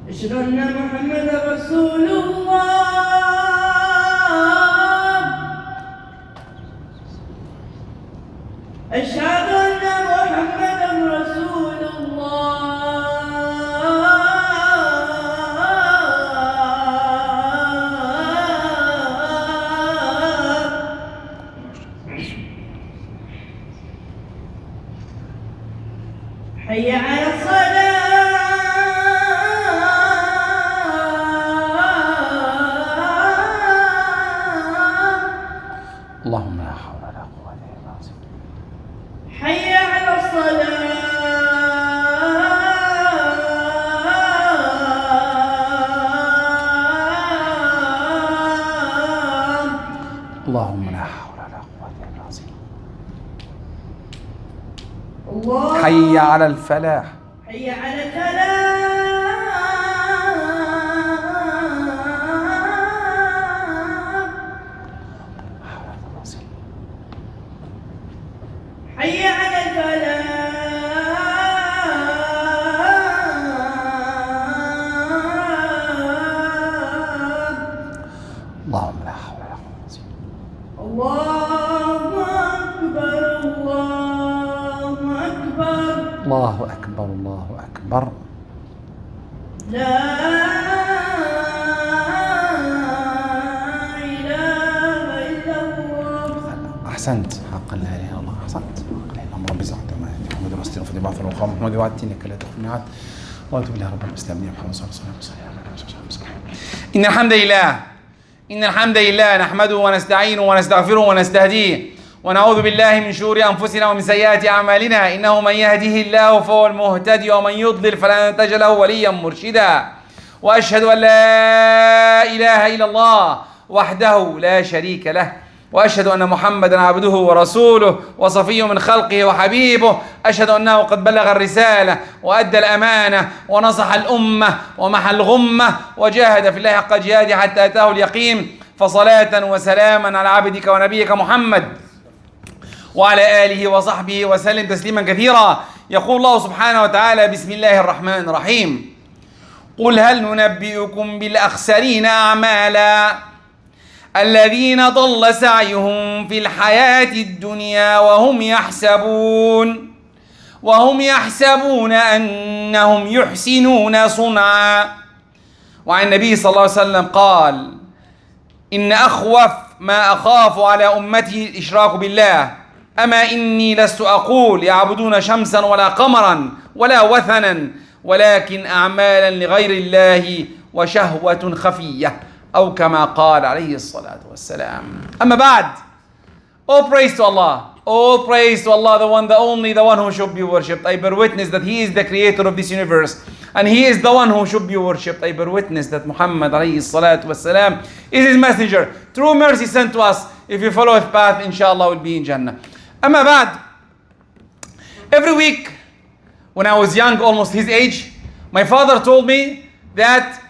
أشهد أن محمدا رسول الله. أشهد أن محمدا رسول الله. حي على الصلاة. اللهم لا حول ولا قوة إلا بالله. حي على الصلاة. اللهم لا حول ولا قوة إلا بالله. الله. حي على الفلاح. حي على الفلاح. حي على الفلاح. اللهم لا حول ولا قوة. الله أكبر. الله أكبر. الله أكبر. الله أكبر. لا إله إلا الله. أحسنت. حقا لا إله إلا الله. أحسنت. اللهم رب زعت محمد رسول في بعض الوقام محمد وعدتني كلا تخفني وأتوب إلى رب المسلمين محمد صلى الله عليه وسلم. إن الحمد لله نحمده ونستعينه ونستغفره ونستهديه ونعوذ بالله من شرور أنفسنا ومن سيئات أعمالنا. إنه من يهده الله فهو المهتدي ومن يضلل فلن تجد له وليا مرشدا. وأشهد أن لا إله إلا الله وحده لا شريك له وأشهد أن محمدا عبده ورسوله وصفيه من خلقه وحبيبه. أشهد أنه قد بلغ الرسالة وأدى الأمانة ونصح الأمة ومحى الغمة وجاهد في الله حق جهاده حتى أتاه اليقين. فصلاة وسلاما على عبدك ونبيك محمد وعلى آله وصحبه وسلم تسليما كثيرا. يقول الله سبحانه وتعالى: بسم الله الرحمن الرحيم. قل هل ننبئكم بالأخسرين أعمالا الذين ضل سعيهم في الحياة الدنيا وهم يحسبون أنهم يحسنون صنعا. وعن النبي صلى الله عليه وسلم قال: إن أخوف ما أخاف على أمتي الإشراك بالله. أما إني لست أقول يعبدون شمسا ولا قمرا ولا وثنا ولكن أعمالا لغير الله وشهوة خفية أو كما قال عليه الصلاة والسلام. أما بعد, all praise to Allah, all praise to Allah, the one, the only, the one who should be worshipped. I bear witness that He is the creator of this universe and He is the one who should be worshipped. I bear witness that Muhammad alayhi salatu wassalam is His messenger, true mercy sent to us. If you follow His path, inshallah we'll be in Jannah. Amma ba'd, every week when I was young, almost his age, my father told me that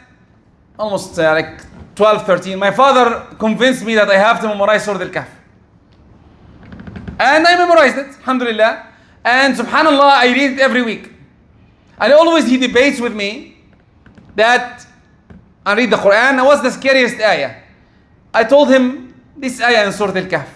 almost like 12, 13, my father convinced me that I have to memorize Surah Al-Kahf. And I memorized it, alhamdulillah. And subhanallah, I read it every week. And always he debates with me that I read the Quran. What's the scariest ayah? I told him this ayah in Surah Al-Kahf.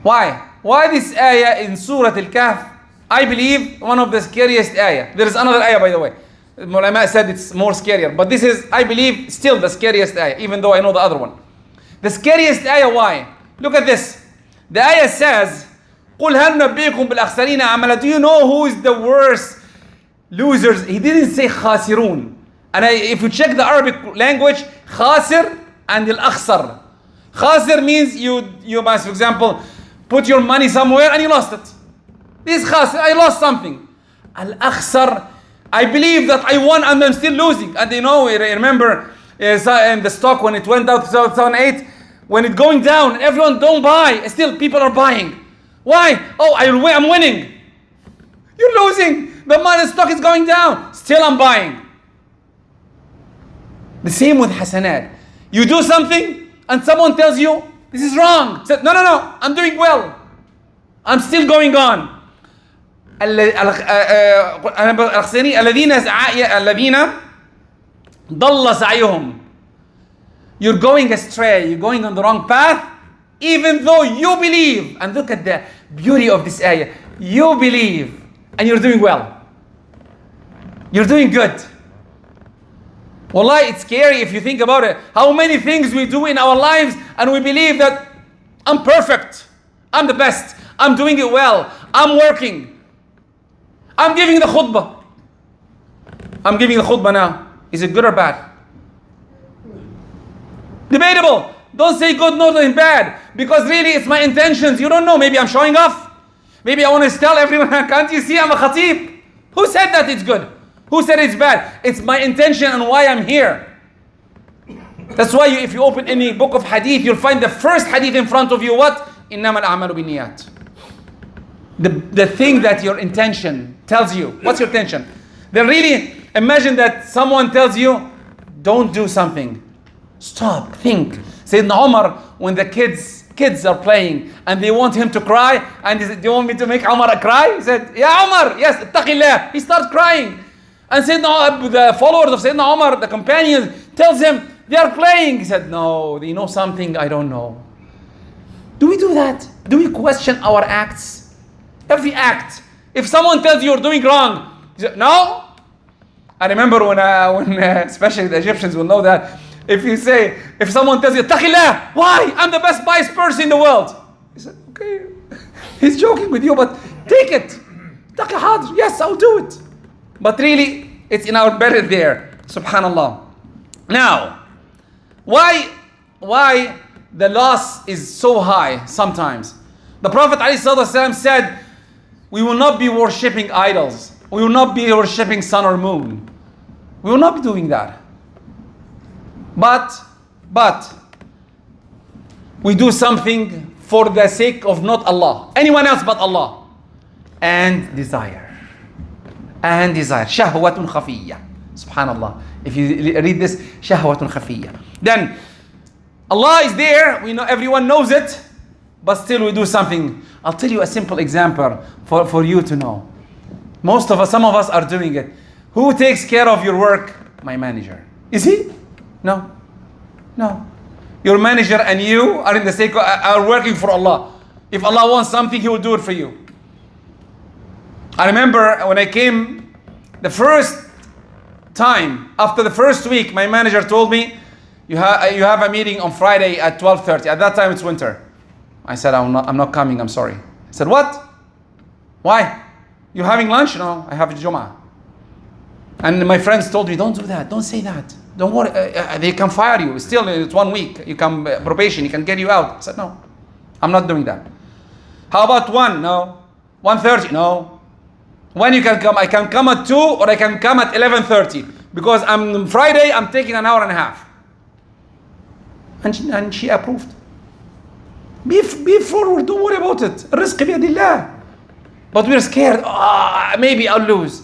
Why? Why this ayah in Surah Al-Kahf? I believe one of the scariest ayah. There is another ayah, by the way. The ulama said it's more scarier. But this is, I believe, still the scariest ayah, even though I know the other one. The scariest ayah, why? Look at this. The ayah says, قُلْ هَلْ نَبِّئُكُمْ بِالْأَخْسَرِينَ أَعْمَالًا. Do you know who is the worst losers? He didn't say khasirun. And if you check the Arabic language, khasir and al-akhsar. Khasir means you must, for example, put your money somewhere and you lost it. This is khasir, I lost something. Al-akhsar, I believe that I won and I'm still losing. And you know, remember in the stock when it went out 2008, when it's going down, everyone don't buy. Still people are buying. Why? Oh, I'm winning. You're losing. The money stock is going down. Still I'm buying. The same with hasanat. You do something and someone tells you, this is wrong. Say, no, I'm doing well. I'm still going on. الذين ضل سعيهم. You're going astray, you're going on the wrong path, even though you believe. And look at the beauty of this ayah. You believe and you're doing well. You're doing good. Wallah, it's scary if you think about it. How many things we do in our lives and we believe that I'm perfect, I'm the best, I'm doing it well, I'm working, I'm giving the khutbah. I'm giving the khutbah now. Is it good or bad? Debatable. Don't say good, not bad. Because really it's my intentions. You don't know. Maybe I'm showing off. Maybe I want to tell everyone, can't you see I'm a khatib? Who said that it's good? Who said it's bad? It's my intention and why I'm here. That's why if you open any book of hadith, you'll find the first hadith in front of you, what? إِنَّمَا الْأَعْمَالُ بِالنِّيَّاتِ. The thing that your intention tells you. What's your intention? Then really, imagine that someone tells you, don't do something. Stop, think. Sayyidina Umar, when the kids are playing and they want him to cry, and he said, do you want me to make Umar cry? He said, Ya Umar, yes, ittaqillah. He starts crying. And the followers of Sayyidina Umar, the companions, tells him, they are playing. He said, no, they know something I don't know. Do we do that? Do we question our acts? Every act. If someone tells you you're doing wrong, you say, no. I remember when especially the Egyptians will know that. If someone tells you, Taqillah, why? I'm the best pious person in the world. He said, okay, he's joking with you, but take it. Taqi, yes, I'll do it. But really, it's in our belly there. Subhanallah. Now, why the loss is so high sometimes? The Prophet ﷺ said, we will not be worshipping idols. We will not be worshipping sun or moon. We will not be doing that. But we do something for the sake of not Allah, anyone else but Allah, and desire. Shahwatun khafiyya. Subhanallah. If you read this, shahwatun khafiyya. Then Allah is there. We know, everyone knows it, but still we do something. I'll tell you a simple example for you to know. Some of us are doing it. Who takes care of your work? My manager. Is he? No. Your manager and you are in the sake are working for Allah. If Allah wants something, He will do it for you. I remember when I came the first time, after the first week, my manager told me, you have a meeting on Friday at 12:30. At that time it's winter. I said, I'm not coming, I'm sorry. I said, what? Why? You having lunch? No, I have Jum'ah. And my friends told me, don't do that, don't say that. Don't worry, they can fire you. Still, it's 1 week. You can probation, he can get you out. I said, no, I'm not doing that. How about 1? No. 1:30? No. When you can come? I can come at 2 or I can come at 11:30. Because Friday, I'm taking an hour and a half. And she approved. Be forward, don't worry about it. الرزق بيد الله. But we're scared. Maybe I'll lose.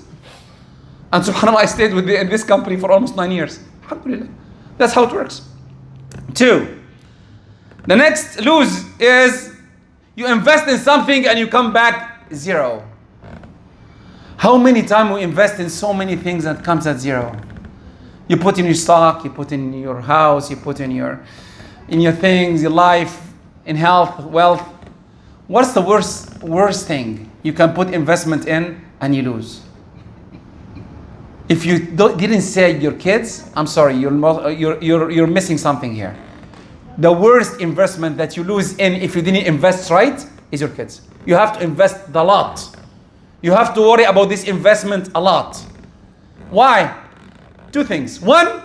And subhanAllah, I stayed in this company for almost 9 years. Alhamdulillah. That's how it works. 2. The next lose is you invest in something and you come back 0. How many times we invest in so many things and it comes at 0? You put in your stock, you put in your house, you put in your things, your life, in health, wealth. What's the worst thing you can put investment in and you lose? If you didn't say your kids, I'm sorry, you're missing something here. The worst investment that you lose in if you didn't invest right is your kids. You have to invest a lot. You have to worry about this investment a lot. Why? 2 things. 1,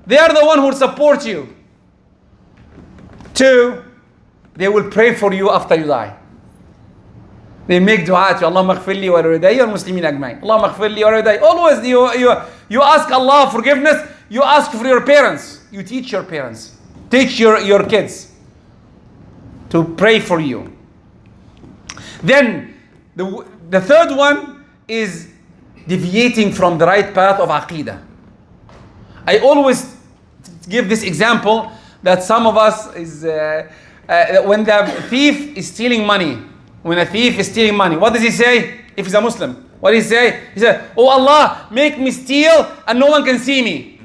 they are the one who will support you. 2, they will pray for you after you die. They make dua to Allah maghfir li wa liwalidayya wal muslimin ajma'in. Allah maghfir li wa liwalidayya. Always you ask Allah forgiveness, you ask for your parents. You teach your parents. Teach your kids to pray for you. Then the third one is deviating from the right path of Aqidah. I always give this example that some of us is when the thief is stealing money. When a thief is stealing money, what does he say? If he's a Muslim, what does he say? He said, "Oh Allah, make me steal and no one can see me."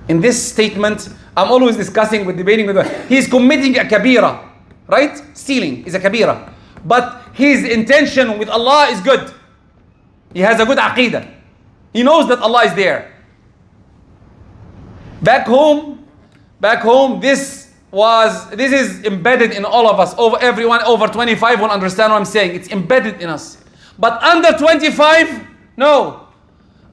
In this statement, I'm always discussing with debating with he's committing a kabira, right? Stealing is a kabira. But his intention with Allah is good. He has a good aqidah. He knows that Allah is there. Back home, this is embedded in all of us. Everyone over 25 will understand what I'm saying. It's embedded in us. But under 25, no.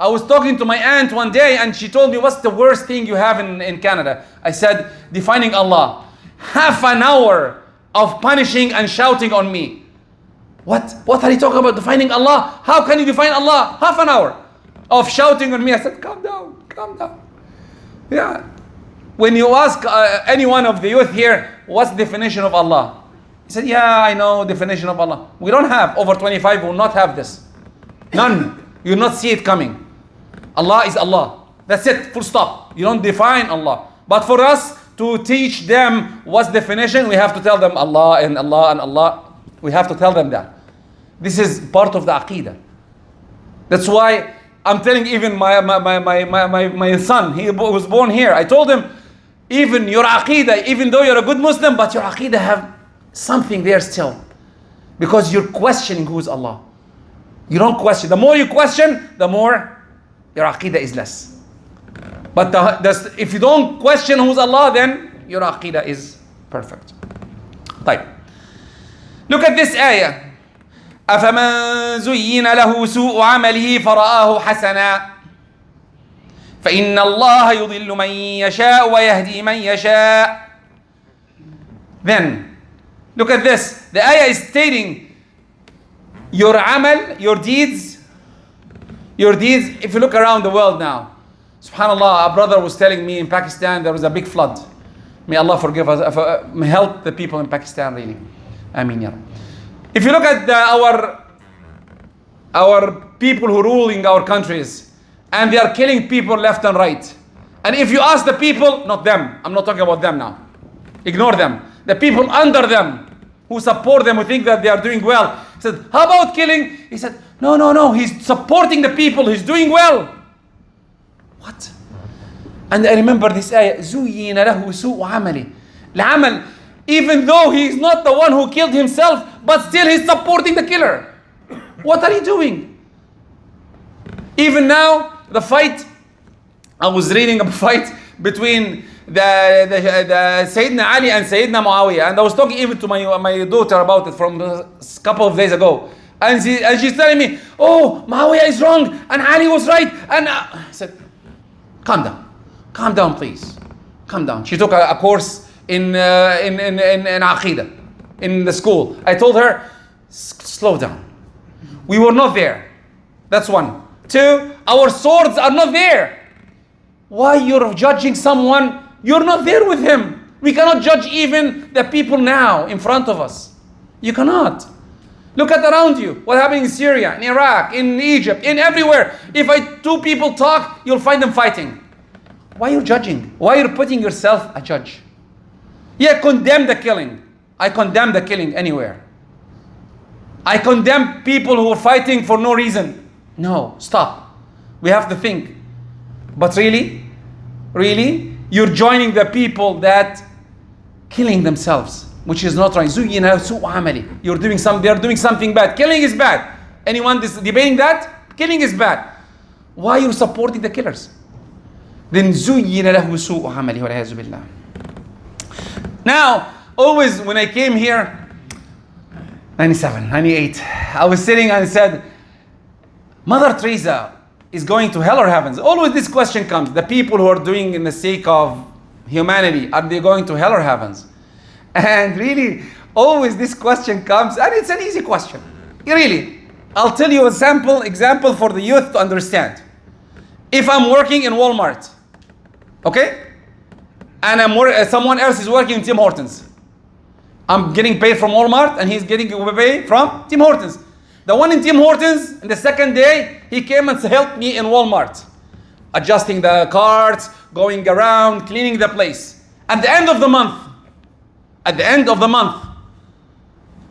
I was talking to my aunt one day and she told me, what's the worst thing you have in Canada? I said, defining Allah. Half an hour of punishing and shouting on me. What are you talking about? Defining Allah? How can you define Allah? Half an hour of shouting on me. I said, calm down, calm down. Yeah. When you ask any one of the youth here, what's the definition of Allah? He said, yeah, I know definition of Allah. We don't have, over 25 will not have this. None. You will not see it coming. Allah is Allah. That's it, full stop. You don't define Allah. But for us to teach them what's definition, we have to tell them Allah and Allah and Allah. We have to tell them that. This is part of the Aqidah. That's why I'm telling even my son, he was born here. I told him, even your Aqidah, even though you're a good Muslim, but your Aqidah have something there still. Because you're questioning who is Allah. You don't question. The more you question, the more your Aqidah is less. But if you don't question who's Allah, then your Aqidah is perfect. طيب. Look at this ayah. أفمن زين له سوء عمله فرآه حسنا فإن الله يضل من يشاء ويهدي من يشاء. Then, look at this. The ayah is stating your amal, your deeds, if you look around the world now, subhanallah, a brother was telling me in Pakistan there was a big flood. May Allah forgive us, may help the people in Pakistan really. Ameen ya Rabbi. If you look at our people who ruling our countries, and they are killing people left and right. And if you ask the people, not them, I'm not talking about them now. Ignore them. The people under them who support them, who think that they are doing well. He said, how about killing? He said, no, he's supporting the people, he's doing well. What? And I remember this ayah, زُيِّنَ لَهُ سُوءُ عَمَلِ. العمل, even though he's not the one who killed himself, but still he's supporting the killer. What are you doing? Even now, the fight, I was reading a fight between the Sayyidina Ali and Sayyidina Muawiyah, and I was talking even to my daughter about it from a couple of days ago, and she's telling me, oh, Muawiyah is wrong and Ali was right, and I said, calm down please, calm down. She took a course in Aqidah in the school. I told her, slow down, we were not there. That's one. Two, our swords are not there. Why you're judging someone? You're not there with him. We cannot judge even the people now in front of us. You cannot. Look at around you. What happened in Syria, in Iraq, in Egypt, in everywhere. If two people talk, you'll find them fighting. Why are you judging? Why are you putting yourself a judge? Yeah, condemn the killing. I condemn the killing anywhere. I condemn people who are fighting for no reason. No, stop. We have to think. But really, you're joining the people that killing themselves, which is not right. You're doing they're doing something bad. Killing is bad. Anyone debating that? Killing is bad. Why are you supporting the killers? Then Now, always when I came here, 97, 98, I was sitting and I said, Mother Teresa is going to hell or heavens? Always this question comes. The people who are doing in the sake of humanity, are they going to hell or heavens? And really, always this question comes, and it's an easy question. Really, I'll tell you a sample example for the youth to understand. If I'm working in Walmart, okay? And someone else is working in Tim Hortons. I'm getting paid from Walmart and he's getting paid from Tim Hortons. The one in Tim Hortons, in the second day, he came and helped me in Walmart. Adjusting the carts, going around, cleaning the place. At the end of the month,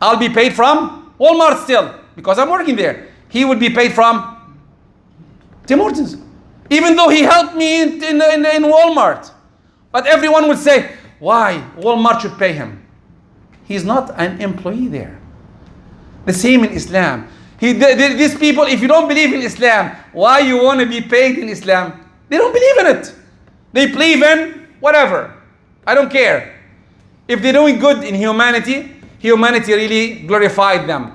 I'll be paid from Walmart still, because I'm working there. He would be paid from Tim Hortons. Even though he helped me in Walmart. But everyone would say, why? Walmart should pay him. He's not an employee there. The same in Islam. These people, if you don't believe in Islam, why you want to be paid in Islam? They don't believe in it. They believe in whatever. I don't care. If they're doing good in humanity, humanity really glorified them.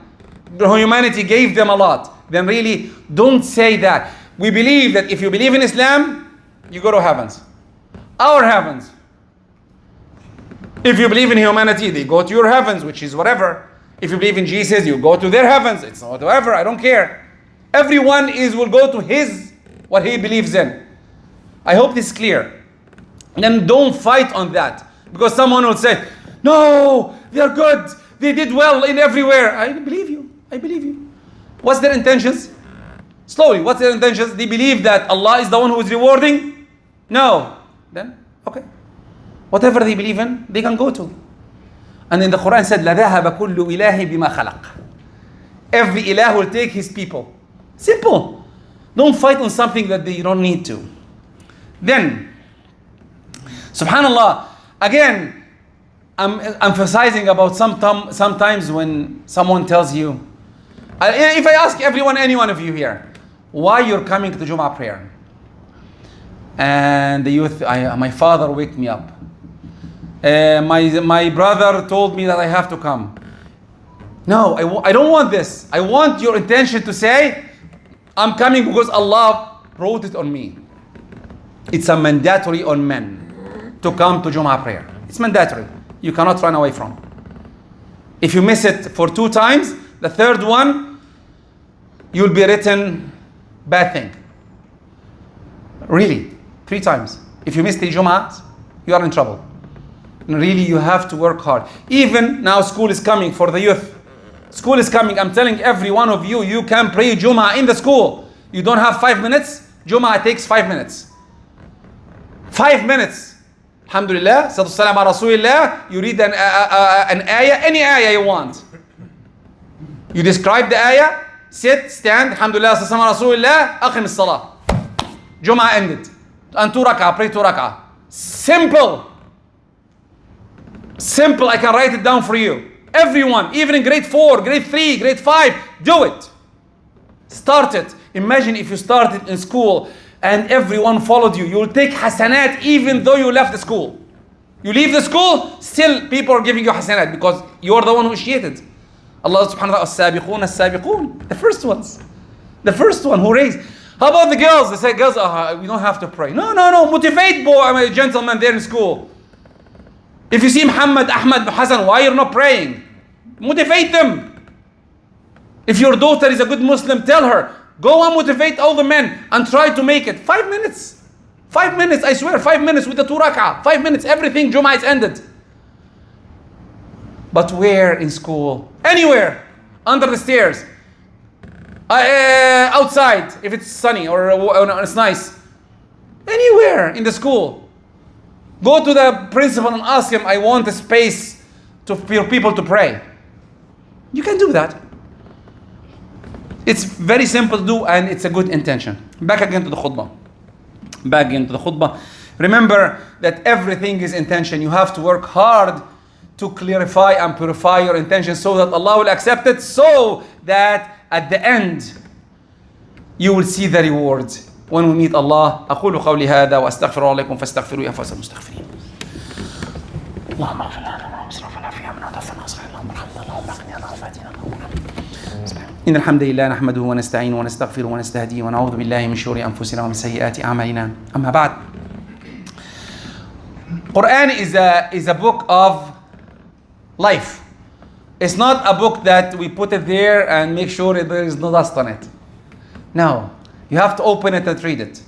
Humanity gave them a lot. Then really, don't say that. We believe that if you believe in Islam, you go to heavens. Our heavens. If you believe in humanity, they go to your heavens, which is whatever. If you believe in Jesus, you go to their heavens. It's whatever, I don't care. Everyone will go to what he believes in. I hope this is clear. And then don't fight on that. Because someone will say, no, they're good. They did well in everywhere. I believe you. I believe you. What's their intentions? Slowly, what's their intentions? They believe that Allah is the one who is rewarding? No. Then, okay. Whatever they believe in, they can go to. And then the Quran said, لَذَهَبَ كُلُّ إِلَهِ بِمَا خَلَقَ. Every ilah will take his people. Simple. Don't fight on something that you don't need to. Then, subhanallah, again, I'm emphasizing about sometimes when someone tells you, if I ask any one of you here, why you're coming to Jum'ah prayer? And the youth, my father waked me up. My brother told me that I have to come. No, I don't want this. I want your intention to say, I'm coming because Allah wrote it on me. It's a mandatory on men to come to Jum'ah prayer. It's mandatory. You cannot run away from. If you miss it for 2 times, the third one, you'll be written bad thing. Really, 3 times. If you miss the Jum'ah, you are in trouble. And really, you have to work hard. Even now, school is coming for the youth. School is coming. I'm telling every one of you, you can pray Jum'ah in the school. You don't have 5 minutes. Jum'ah takes 5 minutes. 5 minutes. Alhamdulillah. Salatu salam ala Rasulillah. You read an ayah, any ayah you want. You describe the ayah, sit, stand. Alhamdulillah. Salatu salam ala Rasulillah. Aqim as-salah. Jum'ah ended. And 2 rak'ah, pray 2 rak'ah. Simple. Simple, I can write it down for you. Everyone, even in grade 4, grade 3, grade 5, do it. Start it. Imagine if you started in school and everyone followed you. You will take hasanat even though you left the school. You leave the school, still people are giving you hasanat because you are the one who initiated. Allah subhanahu wa ta'ala, as-sabiqun, as-sabiqun. The first ones. The first one who raised. How about the girls? They say, girls, we don't have to pray. No. Motivate gentlemen there in school. If you see Muhammad, Ahmad, Hassan, why you're not praying? Motivate them. If your daughter is a good Muslim, tell her, go and motivate all the men and try to make it. 5 minutes. 5 minutes, I swear, 5 minutes with the 2 rak'ah. 5 minutes, everything, Jum'ah is ended. But where in school? Anywhere. Under the stairs. Outside, if it's sunny or it's nice. Anywhere in the school. Go to the principal and ask him, I want a space for people to pray. You can do that. It's very simple to do and it's a good intention. Back again to the khutbah. Remember that everything is intention. You have to work hard to clarify and purify your intention so that Allah will accept it, so that at the end you will see the rewards. When we meet Allah, أقول قولي هذا وأستغفر الله لكم فاستغفروا يا فوز المستغفرين. اللهم اغفر لنا واسرف لنا في امرنا وتوفنا صالحين اللهم ارحمنا اللهم اغفر لنا وفاتنا إن الحمد لله نحمده ونستعينه ونستغفره ونستهديه ونعوذ بالله من شرور أنفسنا ومن سيئات أعمالنا. أما بعد. Quran is a book of life. It's not a book that we put it there and make sure there is no dust on it. No. You have to open it and read it.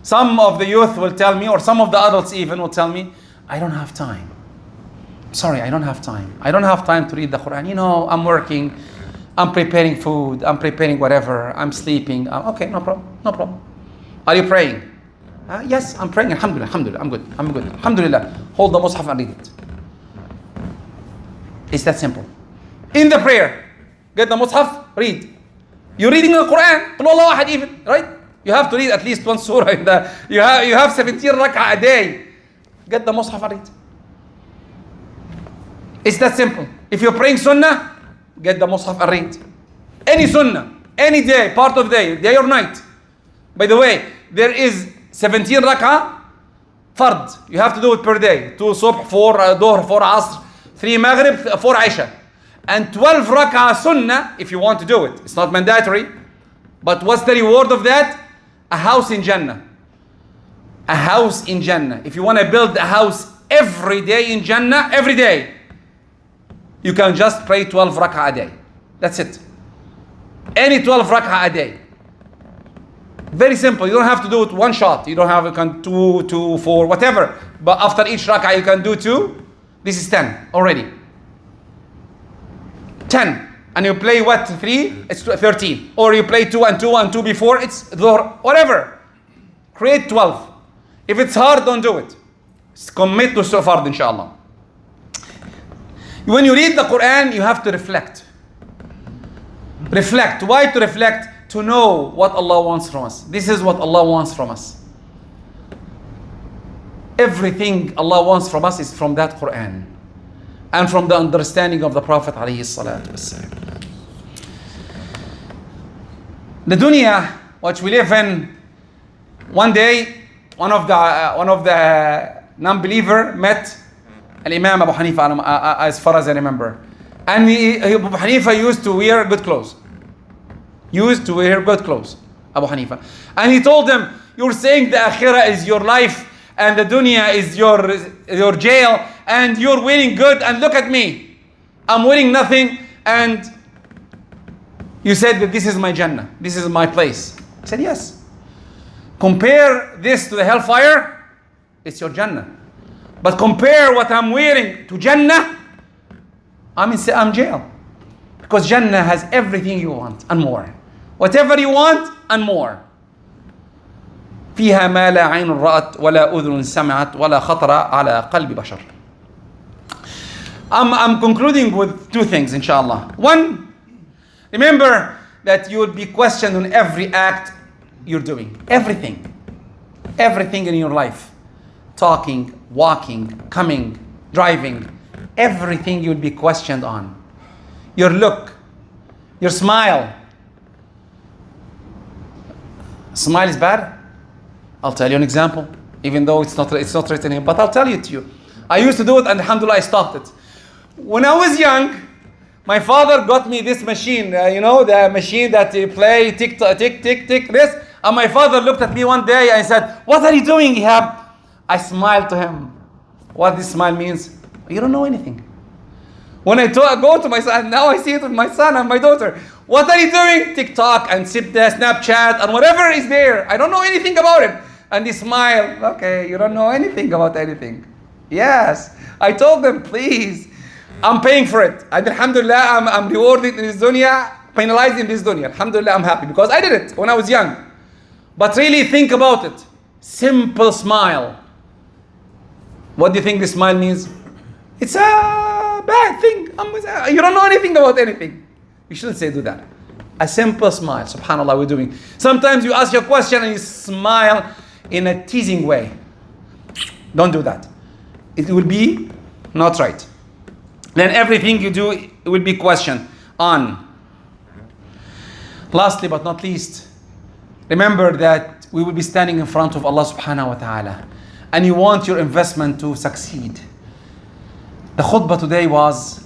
Some of the youth will tell me, or some of the adults even will tell me, I don't have time. Sorry, I don't have time. I don't have time to read the Quran. I'm working, I'm preparing food, I'm preparing whatever, I'm sleeping. Okay, no problem. Are you praying? Yes, I'm praying. Alhamdulillah, I'm good. Alhamdulillah. Hold the mushaf and read it. It's that simple. In the prayer, get the mushaf, read. You're reading the Quran, Qul Huwallahu Ahad even, right? You have to read at least one surah in the. You have 17 rak'ah a day. Get the mushaf and read. It's that simple. If you're praying sunnah, get the mushaf and read. Any sunnah, any day, part of day or night. By the way, there is 17 rak'ah fard. You have to do it per day. 2 subh, 4 dhuhr, 4 asr, 3 maghrib, 4 isha. And 12 rak'ah sunnah if you want to do it. It's not mandatory. But what's the reward of that? A house in Jannah. A house in Jannah. If you want to build a house every day in Jannah, every day, you can just pray 12 rak'ah a day. That's it. Any 12 rak'ah a day. Very simple. You don't have to do it one shot. You don't have to do 2, 4, whatever. But after each rak'ah you can do 2. This is 10 already. 10. And you play what? 3? It's 13. Or you play 2 and 2 and 2 before. It's dhuhr. Whatever. Create 12. If it's hard, don't do it. Commit to fard, inshallah. When you read the Quran, you have to reflect. Reflect. Why to reflect? To know what Allah wants from us. This is what Allah wants from us. Everything Allah wants from us is from that Quran. And from the understanding of the Prophet alayhi salatu wasalam. The dunya, which we live in, one day, one of the non-believer met Imam Abu Hanifa, as far as I remember. And Abu Hanifa used to wear good clothes. Abu Hanifa. And he told them, you're saying the akhirah is your life and the dunya is your jail and you're wearing good, and look at me. I'm wearing nothing, and you said that this is my Jannah. This is my place. I said, yes. Compare this to the hellfire, it's your Jannah. But compare what I'm wearing to Jannah, I'm in jail. Because Jannah has everything you want and more. Whatever you want and more. فيها ما لا عين رأت ولا أذن سمعت ولا خطر على قلب بشر. I'm concluding with 2 things, inshallah. One, remember that you will be questioned on every act you're doing. Everything in your life. Talking, walking, coming, driving. Everything you'll be questioned on. Your look, your smile. Smile is bad? I'll tell you an example. Even though it's not written here, but I'll tell it to you. I used to do it, and alhamdulillah I stopped it. When I was young, my father got me this machine, the machine that you play, tick, tick, tick, tick, this. And my father looked at me one day and said, what are you doing, Ehab? I smiled to him. What this smile means? You don't know anything. When I go to my son, now I see it with my son and my daughter. What are you doing? TikTok and Snapchat and whatever is there. I don't know anything about it. And they smile. Okay, you don't know anything about anything. Yes. I told them, please. I'm paying for it. And alhamdulillah, I'm rewarded in this dunya, penalized in this dunya. Alhamdulillah, I'm happy because I did it when I was young. But really think about it. Simple smile. What do you think this smile means? It's a bad thing. You don't know anything about anything. You shouldn't do that. A simple smile. Subhanallah, we're doing. Sometimes you ask your question and you smile in a teasing way. Don't do that. It will be not right. Then everything you do, it will be questioned on. Lastly but not least, remember that we will be standing in front of Allah subhanahu wa ta'ala. And you want your investment to succeed. The khutbah today was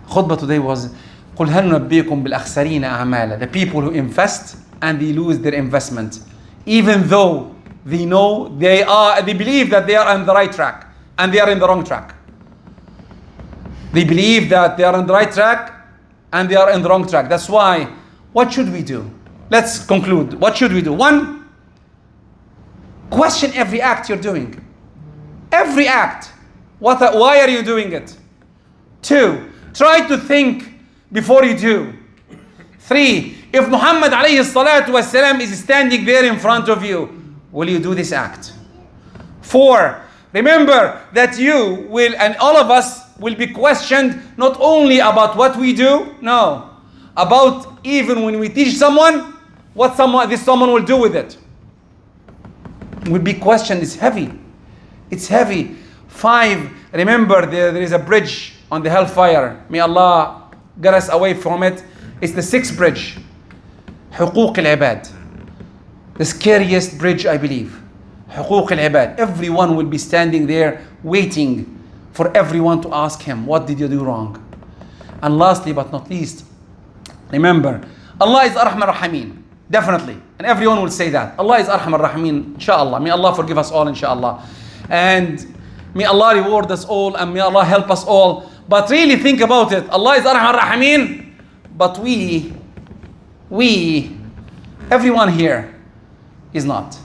قُلْ هَلْ نُنَبِّئُكُمْ بِالْأَخْسَرِينَ أَعْمَالًا. The people who invest and they lose their investment. Even though they know they believe that they are on the right track and they are in the wrong track. They believe that they are on the right track and they are in the wrong track. That's why, what should we do? Let's conclude. What should we do? 1, question every act you're doing. Every act. Why are you doing it? 2, try to think before you do. 3, if Muhammad alayhi salatu wasalam is standing there in front of you, will you do this act? 4, remember that you will, and all of us will be questioned not only about what we do, no, about even when we teach someone, what this someone will do with it will be questioned. It's heavy. It's heavy. 5, remember there is a bridge on the hellfire. May Allah get us away from it. It's the 6th bridge. حقوق العباد. The scariest bridge, I believe. حقوق العباد. Everyone will be standing there waiting for everyone to ask him, what did you do wrong? And lastly but not least, remember, Allah is Arhamar Rahimin. Definitely. And everyone will say that. Allah is Arhamar Rahimin. Inshallah. May Allah forgive us all, inshallah. And may Allah reward us all, and may Allah help us all. But really think about it. Allah is Arhamar Rahimin. But we, everyone here is not.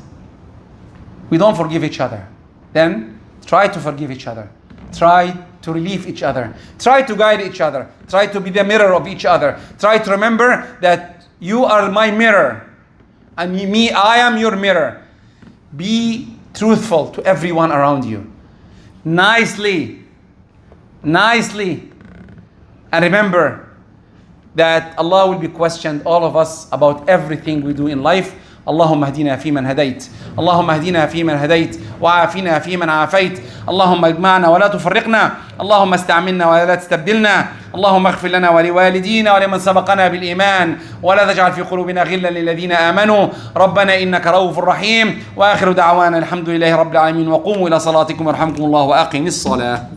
We don't forgive each other. Then try to forgive each other. Try to relieve each other. Try to guide each other. Try to be the mirror of each other. Try to remember that you are my mirror and me, I am your mirror. Be truthful to everyone around you. Nicely. And remember that Allah will be questioned, all of us, about everything we do in life. اللهم اهدنا فيمن هديت اللهم اهدنا فيمن هديت وعافنا فيمن عافيت اللهم اجمعنا ولا تفرقنا اللهم استعملنا ولا تستبدلنا اللهم اغفر لنا ولوالدينا ولمن سبقنا بالإيمان ولا تجعل في قلوبنا غلا للذين آمنوا ربنا إنك رؤوف رحيم وآخر دعوانا الحمد لله رب العالمين وقوموا إلى صلاتكم ورحمكم الله وأقم الصلاة.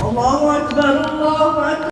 الله أكبر الله أكبر.